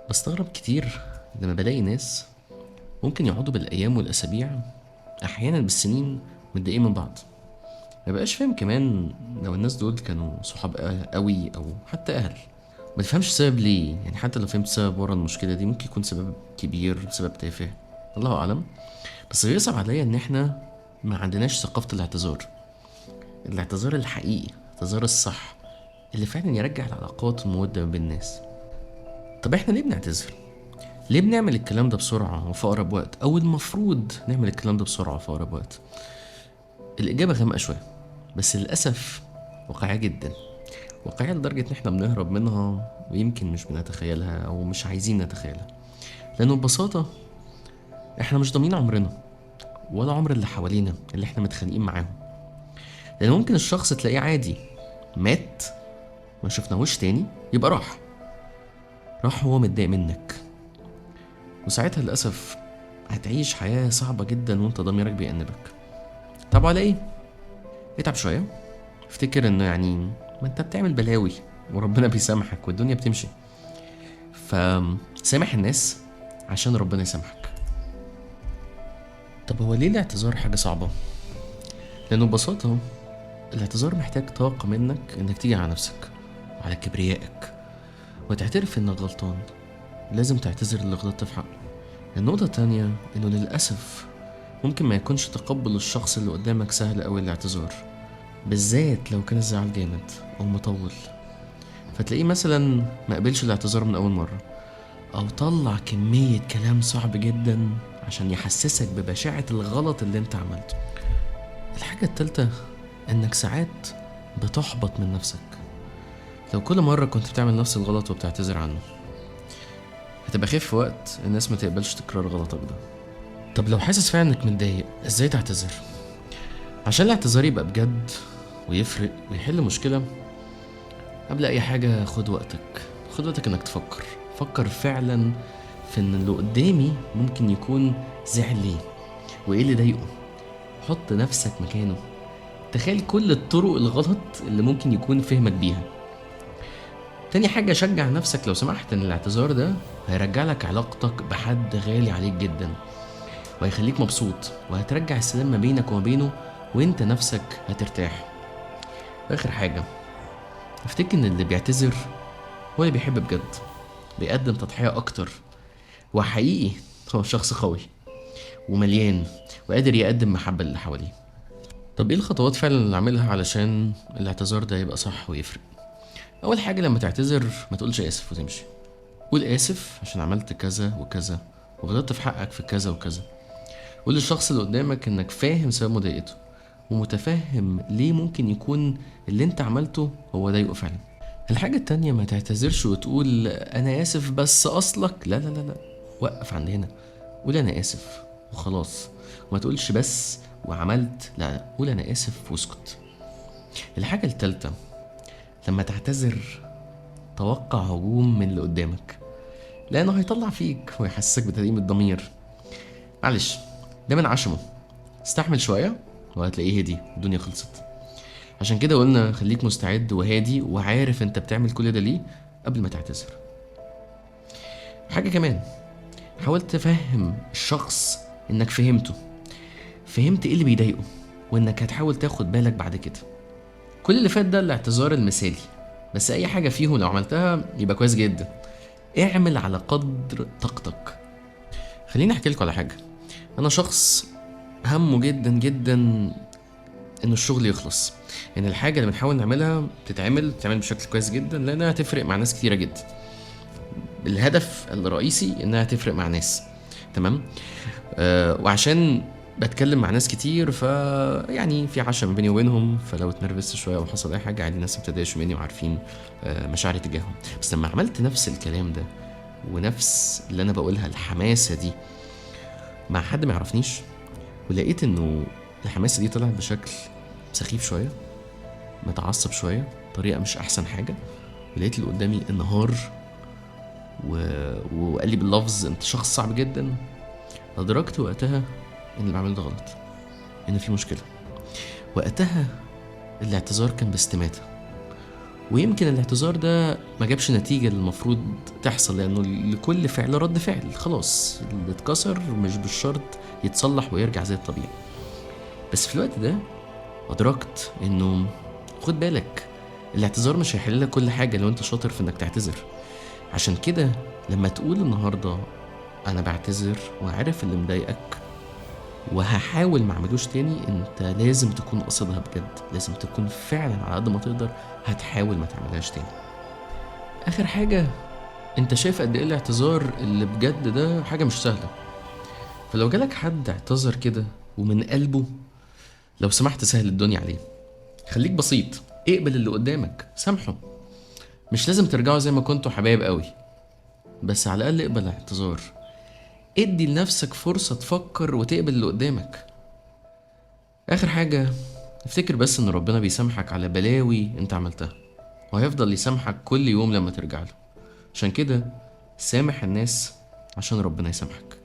بستغرب كتير لما بلاقي ناس ممكن يقعدوا بالأيام والأسابيع، أحيانا بالسنين، متضايقين من بعض. ما بقاش فاهم كمان لو الناس دول كانوا صحاب قوي أو حتى أهل. ما تفهمش السبب ليه، يعني حتى لو فهمت سبب ورا المشكلة دي ممكن يكون سبب كبير، سبب تافه، الله أعلم. بس بيصعب عليا إن إحنا ما عندناش ثقافة الاعتذار الحقيقي، الاعتذار الصح اللي فعلا يرجع العلاقات والمودة ما بين الناس. طب احنا ليه بنعتذر؟ ليه بنعمل الكلام ده بسرعة وفي أقرب وقت، أو المفروض نعمل الكلام ده بسرعة وفي أقرب وقت؟ الإجابة غامقة شوية، بس للأسف واقعية جدا. واقعية لدرجة إن إحنا بنهرب منها ويمكن مش بنتخيلها أو مش عايزين نتخيلها. لأنه ببساطة إحنا مش ضامنين عمرنا ولا عمر اللي حوالينا اللي إحنا متخانقين معاهم. لأن ممكن الشخص تلاقيه عادي مات، ما شفناهوش تاني، يبقى راح وهو متضايق منك. وساعتها للأسف هتعيش حياة صعبة جدا وانت ضميرك بيأنبك. طب على ايه؟ اتعب شوية، افتكر انه يعني ما انت بتعمل بلاوي وربنا بيسامحك والدنيا بتمشي. فسامح الناس عشان ربنا يسامحك. طب هو ليه الاعتذار حاجة صعبة؟ لأنه ببساطة الاعتذار محتاج طاقة منك انك تيجي على نفسك وعلى كبريائك وتعترف انك غلطان. لازم تعتذر اللي غلطت في حقه. النقطة التانية انه للأسف ممكن ما يكونش تقبل الشخص اللي قدامك سهل أوي الاعتذار، بالذات لو كان الزعل جامد أو مطول. فتلاقيه مثلا ما قبلش الاعتذار من أول مرة، أو طلع كمية كلام صعب جدا عشان يحسسك ببشاعة الغلط اللي انت عملته. الحاجة التالتة انك ساعات بتحبط من نفسك. لو كل مرة كنت بتعمل نفس الغلط وبتعتذر عنه، هتبقى خايف في وقت الناس ما تقبلش تكرار غلطك ده. طب لو حاسس فعلا انك متضايق، ازاي تعتذر؟ عشان الاعتذار يبقى بجد ويفرق ويحل مشكلة، قبل أي حاجة خد وقتك إنك فكر فعلا في إن اللي قدامي ممكن يكون زعل ليه وإيه اللي ضايقه. حط نفسك مكانه، تخيل كل الطرق الغلط اللي ممكن يكون فهمك بيها. تاني حاجة، شجع نفسك لو سمحت إن الاعتذار ده هيرجع لك علاقتك بحد غالي عليك جدا، وهيخليك مبسوط، وهترجع السلام ما بينك وما بينه، وانت نفسك هترتاح. آخر حاجة، افتكر ان اللي بيعتذر هو اللي بيحب بجد، بيقدم تضحية اكتر، وحقيقي هو شخص قوي ومليان وقادر يقدم محبة للي حواليه. طب ايه الخطوات فعلا اللي اعملها علشان الاعتذار ده يبقى صح ويفرق؟ اول حاجة، لما تعتذر ما تقولش اسف وتمشي. قول اسف عشان عملت كذا وكذا وغلطت في حقك في كذا وكذا. قول للشخص اللي قدامك انك فاهم سبب مضايقته ومتفهم ليه ممكن يكون اللي انت عملته هو ضايقه فعلا. الحاجة التانية، ما تعتذرش وتقول أنا آسف بس أصلك، لا لا لا لا، وقف عند هنا. قول أنا آسف وخلاص، وما تقولش بس وعملت، لا، قول أنا آسف واسكت. الحاجة التالتة، لما تعتذر توقع هجوم من اللي قدامك، لأنه هيطلع فيك ويحسسك بتأنيب الضمير. معلش، ده من عشمه، استحمل شوية وهتلاقيه هدي، الدنيا خلصت. عشان كده قلنا خليك مستعد وهادي وعارف انت بتعمل كل ده ليه قبل ما تعتذر. حاجة كمان، حاول تفهم الشخص انك فهمت ايه اللي بيضايقه، وانك هتحاول تاخد بالك بعد كده. كل اللي فات ده الاعتذار المثالي، بس اي حاجة فيهم لو عملتها يبقى كويس جدا. اعمل على قدر طاقتك. خليني احكي لكم على حاجة. انا شخص همه جدا جدا ان الشغل يخلص، ان الحاجه اللي بنحاول نعملها تتعمل بشكل كويس جدا، لانها هتفرق مع ناس كتيره جدا. الهدف الرئيسي انها تفرق مع ناس، تمام. وعشان بتكلم مع ناس كتير، يعني في عشم بيني وبينهم، فلو اتنرفزت شويه وحصل اي حاجه عادي، الناس ابتداش مني وعارفين مشاعري تجاههم. بس لما عملت نفس الكلام ده ونفس اللي انا بقولها، الحماسه دي، مع حد ما يعرفنيش، ولقيت انه الحماسه دي طلعت بشكل سخيف شويه، متعصب شويه، طريقه مش احسن حاجه، ولقيت اللي قدامي انهار وقال لي باللفظ انت شخص صعب جدا. ادركت وقتها ان اللي بعمله ده غلط، ان في مشكله. وقتها الاعتذار كان باستماتة، ويمكن الاعتذار ده ما جابش نتيجة اللي المفروض تحصل، لأنه لكل فعل رد فعل. خلاص اللي اتكسر مش بالشرط يتصلح ويرجع زي الطبيعي. بس في الوقت ده أدركت إنه خد بالك، الاعتذار مش هيحل لك كل حاجة لو أنت شاطر في إنك تعتذر. عشان كده لما تقول النهاردة أنا بعتذر وعارف اللي مضايقك وهحاول ما اعملوش تاني، انت لازم تكون قصدها بجد، لازم تكون فعلا على قد ما تقدر هتحاول ما تعملهاش تاني. اخر حاجة، انت شايف قد ايه الاعتذار اللي بجد ده حاجة مش سهلة. فلو جالك حد اعتذر كده ومن قلبه، لو سمحت سهل الدنيا عليه. خليك بسيط، اقبل اللي قدامك، سامحه. مش لازم ترجعوا زي ما كنتوا حبايب قوي، بس على الاقل اقبل الاعتذار. ادي لنفسك فرصة تفكر وتقبل اللي قدامك. اخر حاجة، افتكر بس ان ربنا بيسامحك على بلاوي انت عملتها، وهيفضل يسامحك كل يوم لما ترجع له. عشان كده سامح الناس عشان ربنا يسامحك.